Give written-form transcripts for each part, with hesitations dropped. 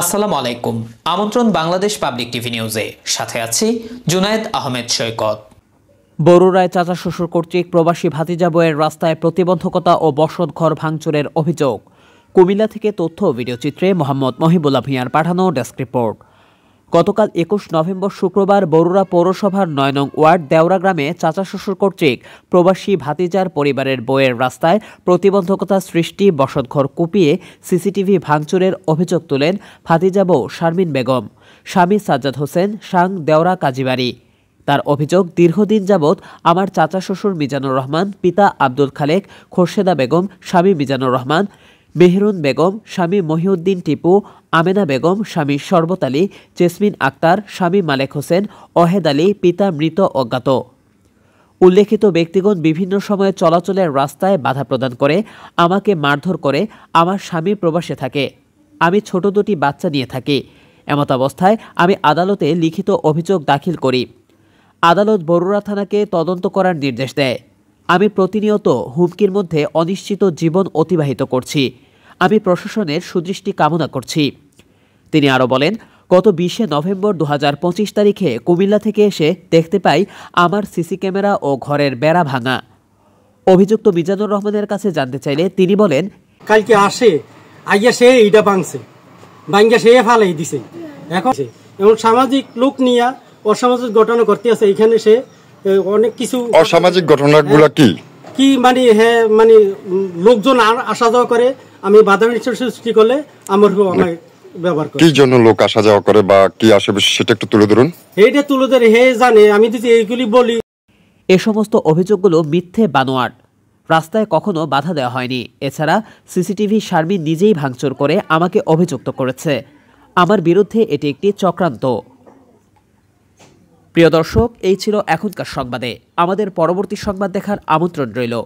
আসসালামু আলাইকুম। আমন্ত্রণ বাংলাদেশ পাবলিক টিভি নিউজে, সাথে আছি জুনায়েদ আহমেদ সৈকত। বরুড়ায় চাচা শ্বশুর কর্তৃক প্রবাসী ভাতিজা বউয়ের রাস্তায় প্রতিবন্ধকতা ও বসতঘর ভাঙচুরের অভিযোগ। কুমিল্লা থেকে তথ্য ও ভিডিওচিত্রে মোহাম্মদ মহিবুল্লাহ ভূঁইয়ার পাঠানো ডেস্ক রিপোর্ট। গতকাল ২১ নভেম্বর শুক্রবার বরুড়া পৌরসভার ৯ নং ওয়ার্ড দেওরা গ্রামে চাচা শ্বশুর কর্তৃক প্রবাসী ভাতিজার পরিবারের বউয়ের রাস্তায় প্রতিবন্ধকতা সৃষ্টি, বসতঘর কুপিয়ে সিসিটিভি ভাঙচুরের অভিযোগ তোলেন ভাতিজা বউ শারমিন বেগম, স্বামী সাজ্জাদ হোসেন, সাং দেওরা কাজীবাড়ি। তার অভিযোগ, দীর্ঘদিন যাবৎ আমার চাচা শ্বশুর মিজানুর রহমান, পিতা আব্দুল খালেক, খোরশেদা বেগম, স্বামী মিজানুর রহমান, মেহরুন বেগম, স্বামী মহিউদ্দিন টিপু, আমেনা বেগম, স্বামী শরবত আলী, জেসমিন আক্তার, স্বামী মালেক হোসেন, অহেদ আলী, পিতা মৃত অজ্ঞাত। উল্লেখিত ব্যক্তিগণ বিভিন্ন সময়ে চলাচলের রাস্তায় বাধা প্রদান করে, আমাকে মারধর করে। আমার স্বামী প্রবাসে থাকে, আমি ছোট দুটি বাচ্চা নিয়ে থাকি। এমতাবস্থায় আমি আদালতে লিখিত অভিযোগ দাখিল করি। আদালত বরুড়া থানাকে তদন্ত করার নির্দেশ দেয়। আমি প্রতিনিয়ত হুমকির মধ্যে অনিশ্চিত জীবন অতিবাহিত করছি। আমি প্রশাসনের সুদৃষ্টি কামনা করছি। তিনি আরও বলেন, গত ২০ নভেম্বর ২০২৫ তারিখে কুমিল্লা থেকে এসে দেখতে পাই আমার সিসি ক্যামেরা ও ঘরের বেড়া ভাঙা। অভিযুক্ত মিজানুর রহমানের কাছে জানতে চাইলে তিনি বলেন, কালকে আসে আইয়া সে এইটা ভাঙছে, ভাঙ্গা সে ফালাই দিছে। এখন সামাজিক লোক নিয়ে অসামাজিক ঘটনা করতে আছে। এখানে সে অনেক কিছু অসামাজিক ঘটনাগুলো কি কি মানে হ্যাঁ মানে লোকজন আসা যাওয়া করে, আমি বাধা সৃষ্টি করলে আমার ব্যবহার করে। কি জন্য লোক আসা যাওয়া করে বা কি আশেপাশে সেটা একটু তুলে ধরুন। এইটা তুলে ধরে হে জানে, আমি যদি এইগুলি বলি। এ সমস্ত অভিযোগগুলো মিথ্যে বানোয়াট। রাস্তায় কখনো বাধা দেওয়া হয়নি। এছাড়া সিসিটিভি শারমিন নিজেই ভাঙচুর করে আমাকে অভিযুক্ত করেছে। আমার বিরুদ্ধে এটি একটি চক্রান্ত। প্রিয় দর্শক, এই ছিল এখনকার সংবাদে। আমাদের পরবর্তী সংবাদ দেখার আমন্ত্রণ রইল।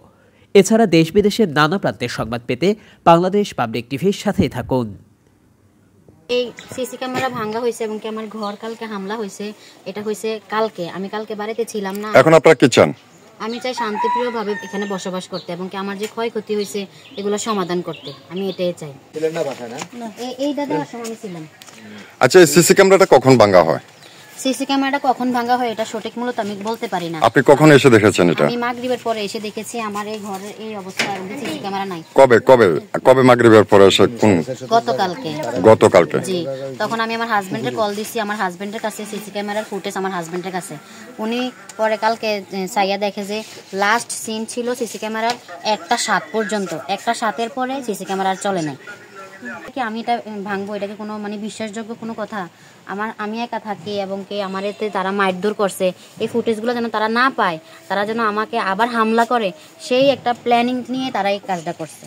এছাড়া দেশ বিদেশের নানা প্রান্তের সংবাদ পেতে বাংলাদেশ পাবলিক টিভির সাথেই থাকুন। এই সিসি ক্যামেরা ভাঙা হয়েছে এবং কি আমার ঘর কালকে হামলা হয়েছে। এটা হয়েছে কালকে, আমি কালকে বাড়িতে ছিলাম না। এখন আপনারা কি চান? আমি চাই শান্তিপ্রিয় ভাবে এখানে বসবাস করতে এবং কি আমার যে ক্ষয়ক্ষতি হয়েছে এগুলো সমাধান করতে। আমি এটাই চাই। এই দাদা আমি ছিলাম। আচ্ছা, এই সিসি ক্যামেরাটা কখন ভাঙা হয়? সিসি ক্যামেরাটা কখন ভাঙা হয় এটা সঠিক মূলত আমি বলতে পারি না। আপনি কখন এসে দেখেছেন এটা? আমি মাগরিবের পরে এসে দেখেছি আমার এই ঘরের এই অবস্থা, আর সিসি ক্যামেরা নাই। কবে মাগরিবের পরে এসে? গতকালকে। জি, তখন আমি আমার হাজবেন্ডের কল দিছি। আমার হাজবেন্ডের কাছে সিসি ক্যামেরার ফুটেজ আমার হাজবেন্ডের কাছে। উনি পরে কালকে চাইয়া দেখে যে লাস্ট সিন ছিল সিসি ক্যামেরার 1:07 পর্যন্ত। 1:07 পরে সিসি ক্যামেরা আর চলে নাই। কি আমি এটা ভাঙবো, এটা কি কোনো মানে বিশ্বাসযোগ্য কোনো কথা? আমি একা থাকি এবং কি আমার এতে তারা মারধর করছে। এই ফুটেজগুলো যেন তারা না পায়, তারা যেন আমাকে আবার হামলা করে, সেই একটা প্ল্যানিং নিয়ে তারা এই কাজটা করছে।